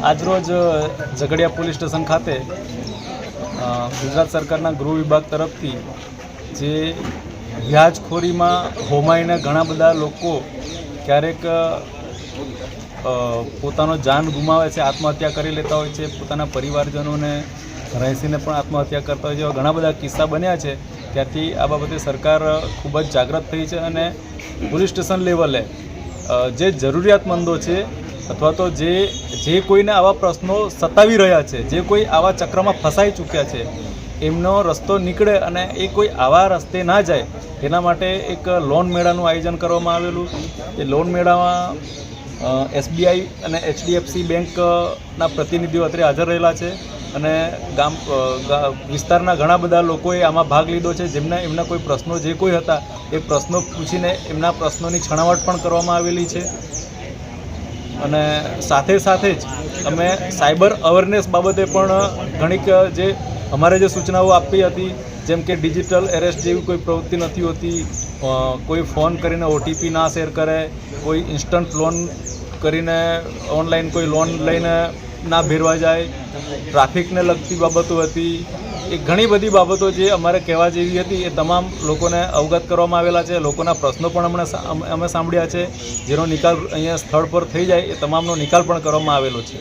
આજરોજ Jhagadia police station ખાતે ગુજરાત સરકારના ગૃહ વિભાગ તરફથી જે વ્યાજખોરીમાં હોમાઈને ઘણા બધા લોકો ક્યારેક પોતાનો જાન ગુમાવે છે, આત્મહત્યા કરી લેતા હોય છે, પોતાના પરિવારજનોને રહેસીને પણ આત્મહત્યા કરતા હોય છે. એવા ઘણા બધા કિસ્સા બન્યા છે. ત્યારથી આ બાબતે સરકાર ખૂબ જ જાગૃત થઈ છે અને પોલીસ સ્ટેશન લેવલે જે જરૂરિયાતમંદો છે અથવા તો જે કોઈને આવા પ્રશ્નો સતાવી રહ્યા છે, જે કોઈ આવા ચક્રમાં ફસાઈ ચૂક્યા છે, એમનો રસ્તો નીકળે અને એ કોઈ આવા રસ્તે ના જાય તેના માટે એક લોન મેળાનું આયોજન કરવામાં આવેલું. એ લોન મેળામાં SBI અને HDFC બેંકના પ્રતિનિધિઓ અત્રે હાજર રહેલા છે અને વિસ્તારના ઘણા બધા લોકોએ આમાં ભાગ લીધો છે, એમના કોઈ પ્રશ્નો જે કોઈ હતા એ પ્રશ્નો પૂછીને એમના પ્રશ્નોની છણાવટ પણ કરવામાં આવેલી છે. અને સાથે સાથે જ અમે સાયબર અવેરનેસ બાબતે પણ ઘણીક જે અમારે જે સૂચનાઓ આપી હતી, જેમ કે ડિજિટલ એરેસ્ટ જેવી કોઈ પ્રવૃત્તિ નથી હોતી, કોઈ ફોન કરીને OTP ના શેર કરે, કોઈ ઇન્સ્ટન્ટ લોન કરીને ઓનલાઈન કોઈ લોન લઈને ના ભેરવા જાય, ટ્રાફિકને લગતી બાબતો હતી. એ ઘણી બધી બાબતો જે અમારે કહેવા જેવી હતી એ તમામ લોકોને અવગત કરવામાં આવેલા છે. લોકોના પ્રશ્નો પણ અમે સાંભળ્યા છે, જેનો નિકાલ અહીંયા સ્થળ પર થઈ જાય એ તમામનો નિકાલ પણ કરવામાં આવેલો છે.